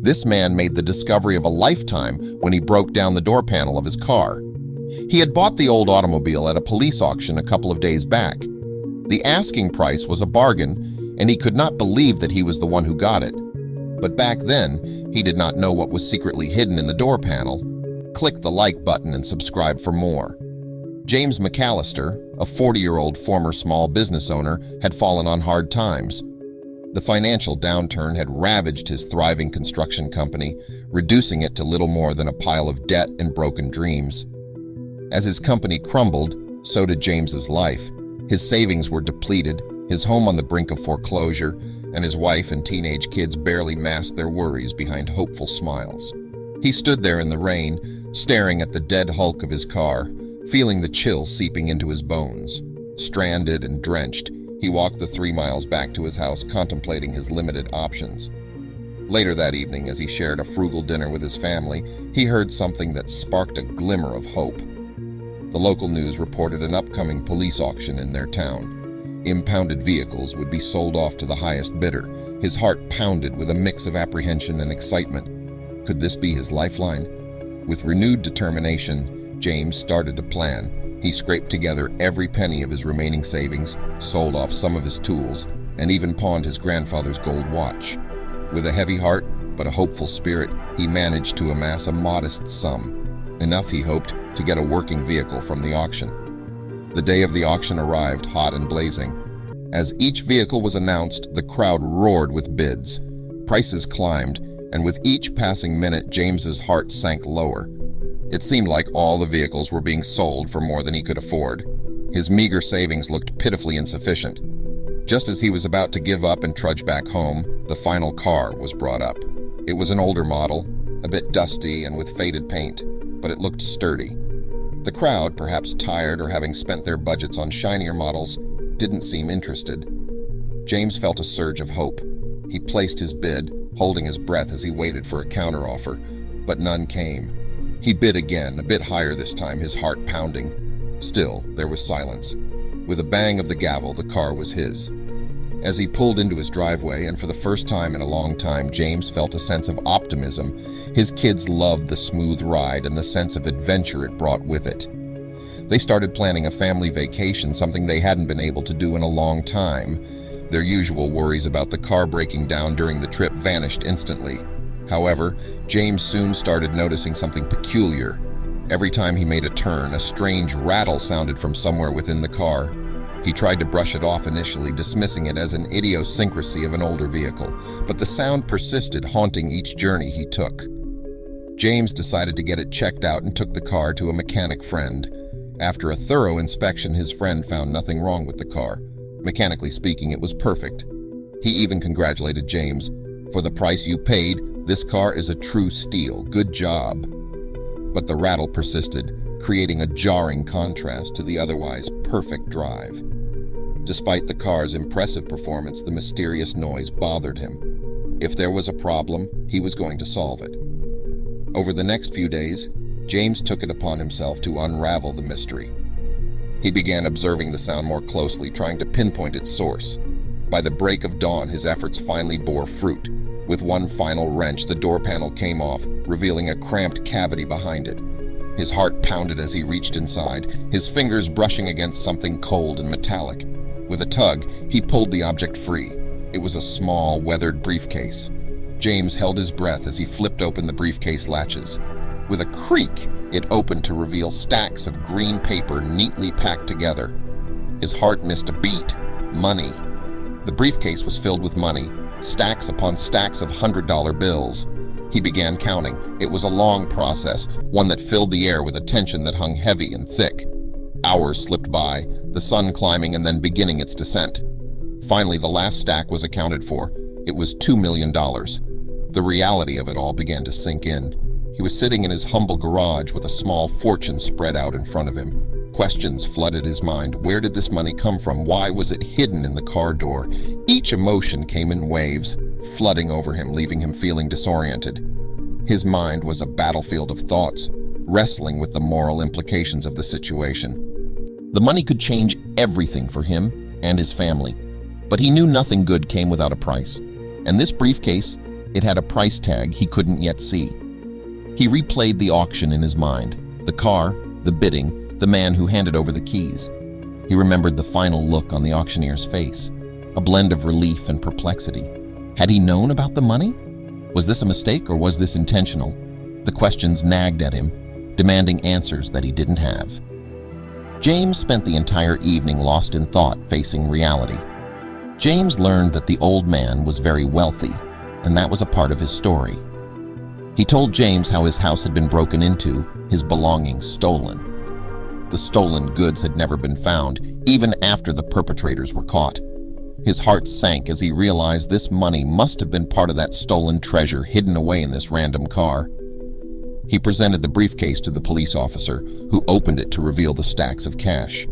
This man made the discovery of a lifetime when he broke down the door panel of his car. He had bought the old automobile at a police auction a couple of days back. The asking price was a bargain, and he could not believe that he was the one who got it. But back then, he did not know what was secretly hidden in the door panel. Click the like button and subscribe for more. James McAllister, a 40-year-old former small business owner, had fallen on hard times. The financial downturn had ravaged his thriving construction company, reducing it to little more than a pile of debt and broken dreams. As his company crumbled, so did James's life. His savings were depleted, his home on the brink of foreclosure, and his wife and teenage kids barely masked their worries behind hopeful smiles. He stood there in the rain, staring at the dead hulk of his car, feeling the chill seeping into his bones. Stranded and drenched, he walked the 3 miles back to his house, contemplating his limited options. Later that evening, as he shared a frugal dinner with his family, he heard something that sparked a glimmer of hope. The local news reported an upcoming police auction in their town. Impounded vehicles would be sold off to the highest bidder. His heart pounded with a mix of apprehension and excitement. Could this be his lifeline? With renewed determination, James started to plan. He scraped together every penny of his remaining savings, sold off some of his tools, and even pawned his grandfather's gold watch. With a heavy heart, but a hopeful spirit, he managed to amass a modest sum. Enough, he hoped, to get a working vehicle from the auction. The day of the auction arrived, hot and blazing. As each vehicle was announced, the crowd roared with bids. Prices climbed, and with each passing minute, James's heart sank lower. It seemed like all the vehicles were being sold for more than he could afford. His meager savings looked pitifully insufficient. Just as he was about to give up and trudge back home, the final car was brought up. It was an older model, a bit dusty and with faded paint, but it looked sturdy. The crowd, perhaps tired or having spent their budgets on shinier models, didn't seem interested. James felt a surge of hope. He placed his bid, holding his breath as he waited for a counteroffer, but none came. He bid again, a bit higher this time, his heart pounding. Still, there was silence. With a bang of the gavel, the car was his. As he pulled into his driveway, and for the first time in a long time, James felt a sense of optimism. His kids loved the smooth ride and the sense of adventure it brought with it. They started planning a family vacation, something they hadn't been able to do in a long time. Their usual worries about the car breaking down during the trip vanished instantly. However, James soon started noticing something peculiar. Every time he made a turn, a strange rattle sounded from somewhere within the car. He tried to brush it off initially, dismissing it as an idiosyncrasy of an older vehicle, but the sound persisted, haunting each journey he took. James decided to get it checked out and took the car to a mechanic friend. After a thorough inspection, his friend found nothing wrong with the car. Mechanically speaking, it was perfect. He even congratulated James. "For the price you paid, this car is a true steal. Good job." But the rattle persisted, creating a jarring contrast to the otherwise perfect drive. Despite the car's impressive performance, the mysterious noise bothered him. If there was a problem, he was going to solve it. Over the next few days, James took it upon himself to unravel the mystery. He began observing the sound more closely, trying to pinpoint its source. By the break of dawn, his efforts finally bore fruit. With one final wrench, the door panel came off, revealing a cramped cavity behind it. His heart pounded as he reached inside, his fingers brushing against something cold and metallic. With a tug, he pulled the object free. It was a small, weathered briefcase. James held his breath as he flipped open the briefcase latches. With a creak, it opened to reveal stacks of green paper neatly packed together. His heart missed a beat. Money. The briefcase was filled with money, stacks upon stacks of $100 bills. He began counting. It was a long process, one that filled the air with a tension that hung heavy and thick. Hours slipped by, the sun climbing and then beginning its descent. Finally, the last stack was accounted for. It was $2 million. The reality of it all began to sink in. He was sitting in his humble garage with a small fortune spread out in front of him. Questions flooded his mind. Where did this money come from? Why was it hidden in the car door? Each emotion came in waves, flooding over him, leaving him feeling disoriented. His mind was a battlefield of thoughts, wrestling with the moral implications of the situation. The money could change everything for him and his family, but he knew nothing good came without a price. And this briefcase, It had a price tag he couldn't yet see. He replayed the auction in his mind, the car, the bidding, the man who handed over the keys. He remembered the final look on the auctioneer's face, a blend of relief and perplexity. Had he known about the money? Was this a mistake or was this intentional? The questions nagged at him, demanding answers that he didn't have. James spent the entire evening lost in thought, facing reality. James learned that the old man was very wealthy, and that was a part of his story. He told James how his house had been broken into, his belongings stolen. The stolen goods had never been found, even after the perpetrators were caught. His heart sank as he realized this money must have been part of that stolen treasure hidden away in this random car. He presented the briefcase to the police officer, who opened it to reveal the stacks of cash.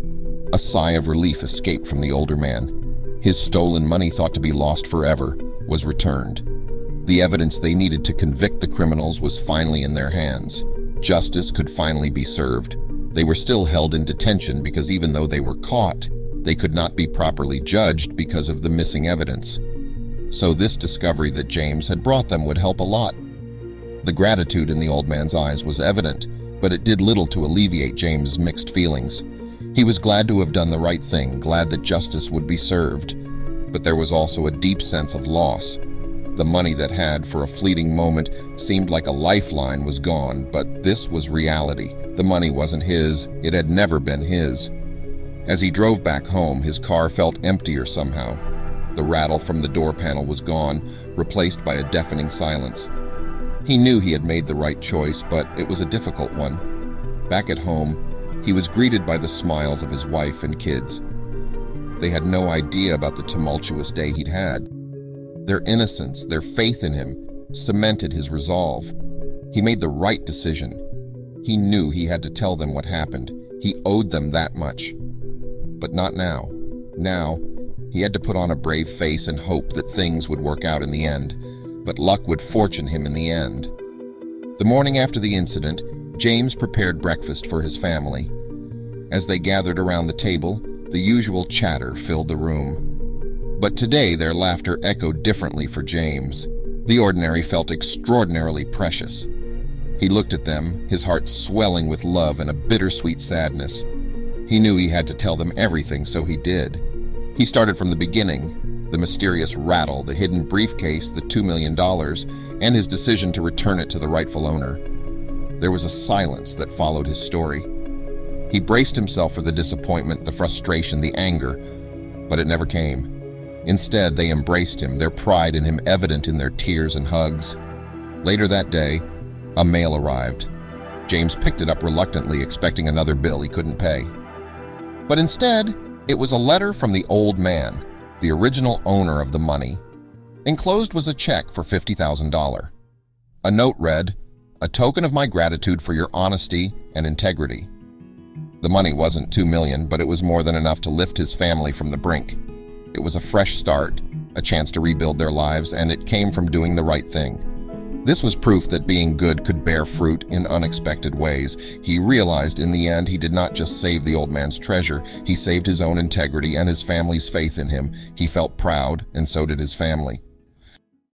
A sigh of relief escaped from the older man. His stolen money, thought to be lost forever, was returned. The evidence they needed to convict the criminals was finally in their hands. Justice could finally be served. They were still held in detention because even though they were caught, they could not be properly judged because of the missing evidence. So this discovery that James had brought them would help a lot. The gratitude in the old man's eyes was evident, but it did little to alleviate James' mixed feelings. He was glad to have done the right thing, glad that justice would be served. But there was also a deep sense of loss. The money that had, for a fleeting moment, seemed like a lifeline was gone, but this was reality. The money wasn't his. It had never been his. As he drove back home, his car felt emptier somehow. The rattle from the door panel was gone, replaced by a deafening silence. He knew he had made the right choice, but it was a difficult one. Back at home, he was greeted by the smiles of his wife and kids. They had no idea about the tumultuous day he'd had. Their innocence, their faith in him, cemented his resolve. He made the right decision. He knew he had to tell them what happened. He owed them that much. But not now. Now, he had to put on a brave face and hope that things would work out in the end. But luck would fortune him in the end. The morning after the incident, James prepared breakfast for his family. As they gathered around the table, the usual chatter filled the room. But today their laughter echoed differently for James. The ordinary felt extraordinarily precious. He looked at them, his heart swelling with love and a bittersweet sadness. He knew he had to tell them everything, so he did. He started from the beginning. The mysterious rattle, the hidden briefcase, the $2 million, and his decision to return it to the rightful owner. There was a silence that followed his story. He braced himself for the disappointment, the frustration, the anger, but it never came. Instead, they embraced him, their pride in him evident in their tears and hugs. Later that day, a mail arrived. James picked it up reluctantly, expecting another bill he couldn't pay. But instead, it was a letter from the old man, the original owner of the money. Enclosed was a check for $50,000. A note read, "A token of my gratitude for your honesty and integrity." The money wasn't $2 million, but it was more than enough to lift his family from the brink. It was a fresh start, a chance to rebuild their lives, and it came from doing the right thing. This was proof that being good could bear fruit in unexpected ways. He realized in the end he did not just save the old man's treasure, he saved his own integrity and his family's faith in him. He felt proud, and so did his family.